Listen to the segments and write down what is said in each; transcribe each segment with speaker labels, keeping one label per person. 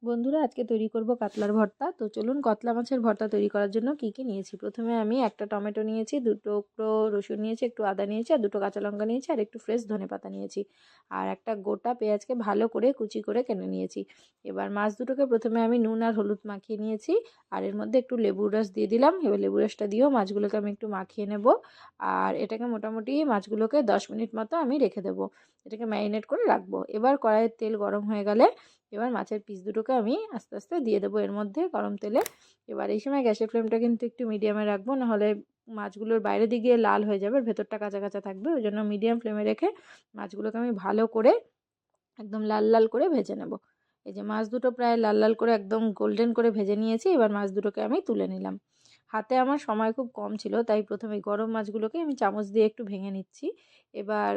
Speaker 1: বন্ধুরা আজকে তৈরি করব কাতলার ভর্তা। তো চলুন কাতলা মাছের ভর্তা তৈরি করার জন্য কি কি নিয়েছি। প্রথমে আমি একটা টমেটো নিয়েছি, দুটো টুকরো রসুন নিয়েছি, একটু আদা নিয়েছি, আর দুটো কাঁচা লঙ্কা নিয়েছি, আর একটু ফ্রেশ ধনেপাতা নিয়েছি, আর একটা গোটা পেঁয়াজকে ভালো করে কুচি করে কেটে নিয়েছি। এবার মাছ দুটোকে প্রথমে আমি নুন আর হলুদ মাখিয়ে নিয়েছি, আর এর মধ্যে একটু লেবুর রস দিয়ে দিলাম। এবার লেবুর রসটা দিয়েও মাছগুলোকে আমি একটু মাখিয়ে নেব, আর এটাকে মোটামুটি মাছগুলোকে 10 মিনিট মতো আমি রেখে দেবো, এটাকে ম্যারিনেট করে রাখবো। এবার কড়াইয়ের তেল গরম হয়ে গেলে এবার মাছের পিস দুটোকে আমি আস্তে আস্তে দিয়ে দেবো এর মধ্যে গরম তেলে। এবার এই সময় গ্যাসের ফ্লেমটা কিন্তু একটু মিডিয়ামে রাখবো, নাহলে মাছগুলোর বাইরের দিকে লাল হয়ে যাবে, ভেতরটা কাঁচা কাঁচা থাকবে। ওই জন্য মিডিয়াম ফ্লেমে রেখে মাছগুলোকে আমি ভালো করে একদম লাল লাল করে ভেজে নেব। এই যে মাছ দুটো প্রায় লাল লাল করে একদম গোল্ডেন করে ভেজে নিয়েছি। এবার মাছ দুটোকে আমি তুলে নিলাম। হাতে আমার সময় খুব কম ছিল, তাই প্রথমে গরম মাছগুলোকে আমি চামচ দিয়ে একটু ভেঙে নিচ্ছি। এবার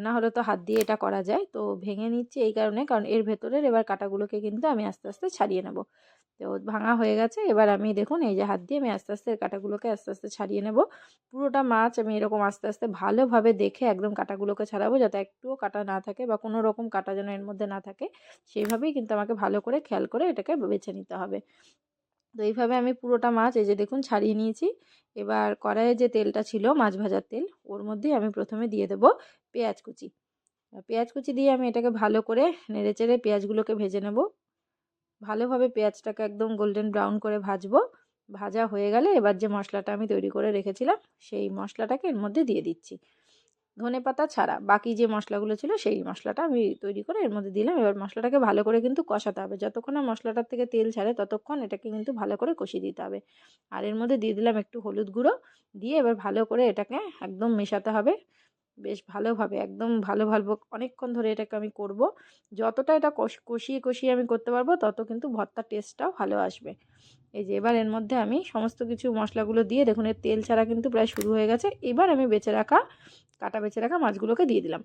Speaker 1: না হলে তো হাত দিয়ে এটা করা যায়, তো ভেঙে নিচ্ছি এই কারণে, কারণ এর ভেতরের এবার কাঁটাগুলোকে কিন্তু আমি আস্তে আস্তে ছাড়িয়ে নেব। তো ভাঙা হয়ে গেছে। এবার আমি দেখুন এই যে হাত দিয়ে আমি আস্তে আস্তে কাঁটাগুলোকে আস্তে আস্তে ছাড়িয়ে নেব। পুরোটা মাছ আমি এরকম আস্তে আস্তে ভালোভাবে দেখে একদম কাঁটাগুলোকে ছাড়াবো, যাতে একটুও কাঁটা না থাকে বা কোনো রকম কাঁটা যেন এর মধ্যে না থাকে। সেইভাবেই কিন্তু আমাকে ভালো করে খেয়াল করে এটাকে বেছে নিতে হবে। তো এইভাবে আমি পুরোটা মাছ এই যে দেখুন ছাড়িয়ে নিয়েছি। এবার কড়াইয়ে যে তেলটা ছিল মাছ ভাজার তেল, ওর মধ্যেই আমি প্রথমে দিয়ে দেব পেঁয়াজ কুচি। পেঁয়াজ কুচি দিয়ে আমি এটাকে ভালো করে নেড়েচেড়ে পেঁয়াজগুলোকে ভেজে নেব। ভালোভাবে পেঁয়াজটাকে একদম গোল্ডেন ব্রাউন করে ভাজবো। ভাজা হয়ে গেলে এবার যে মশলাটা আমি তৈরি করে রেখেছিলাম সেই মশলাটাকে এর মধ্যে দিয়ে দিচ্ছি। ধনেপাতা ছাড়া বাকি যে মশলাগুলো ছিল সেই মশলাটা আমি তৈরি করে এর মধ্যে দিলাম। এবার মশলাটাকে ভালো করে কিন্তু কষাতে হবে, যতক্ষণ না মশলাটার থেকে তেল ছাড়ে ততক্ষণ এটাকে কিন্তু ভালো করে কষিয়ে দিতে হবে। আর এর মধ্যে দিয়ে দিলাম একটু হলুদ গুঁড়ো, দিয়ে এবার ভালো করে এটাকে একদম মেশাতে হবে বেশ ভালোভাবে, একদম ভালো ভালো অনেকক্ষণ ধরে এটাকে আমি করব। যতটা এটা কষিয়ে কষিয়ে আমি করতে পারবো তত কিন্তু ভর্তার টেস্টটাও ভালো আসবে। এই যে এবার এর মধ্যে আমি সমস্ত কিছু মশলাগুলো দিয়ে দেখুন এর তেল ছাড়া কিন্তু প্রায় শুরু হয়ে গেছে। এবার আমি বেছে রাখা মাছগুলোকে দিয়ে দিলাম।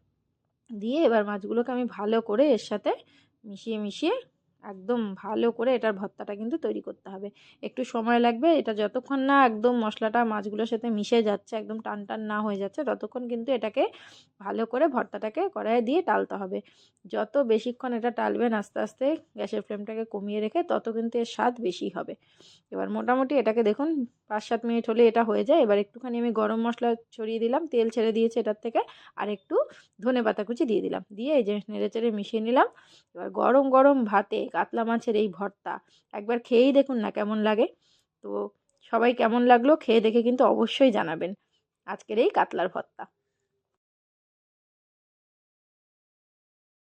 Speaker 1: দিয়ে এবার মাছগুলোকে আমি ভালো করে এর সাথে মিশিয়ে মিশিয়ে একদম ভালো করে এটার ভর্তাটা কিন্তু তৈরি করতে হবে। একটু সময় লাগবে, এটা যতক্ষণ না একদম মশলাটা মাছগুলোর সাথে মিশে যাচ্ছে, একদম টান টান না হয়ে যাচ্ছে, ততক্ষণ কিন্তু এটাকে ভালো করে ভর্তাটাকে কড়াইয়ে দিয়ে টালতে হবে। যত বেশিক্ষণ এটা টালবেন আস্তে আস্তে গ্যাসের ফ্লেমটাকে কমিয়ে রেখে, তত কিন্তু এর স্বাদ বেশি হবে। এবার মোটামুটি এটাকে দেখুন 5-7 মিনিট হলে এটা হয়ে যায়। এবার একটুখানি আমি গরম মশলা ছড়িয়ে দিলাম, তেল ছেড়ে দিয়েছে এটার থেকে, আর একটু ধনেপাতা কুচি দিয়ে দিলাম, দিয়ে এই যে নেড়েচেড়ে মিশিয়ে নিলাম। এবার গরম গরম ভাতে কাতলা মাছের এই ভর্তা একবার খেয়েই দেখুন না কেমন লাগে। তো সবাই কেমন লাগলো খেয়ে দেখে কিন্তু অবশ্যই জানাবেন আজকের এই কাতলার ভর্তা।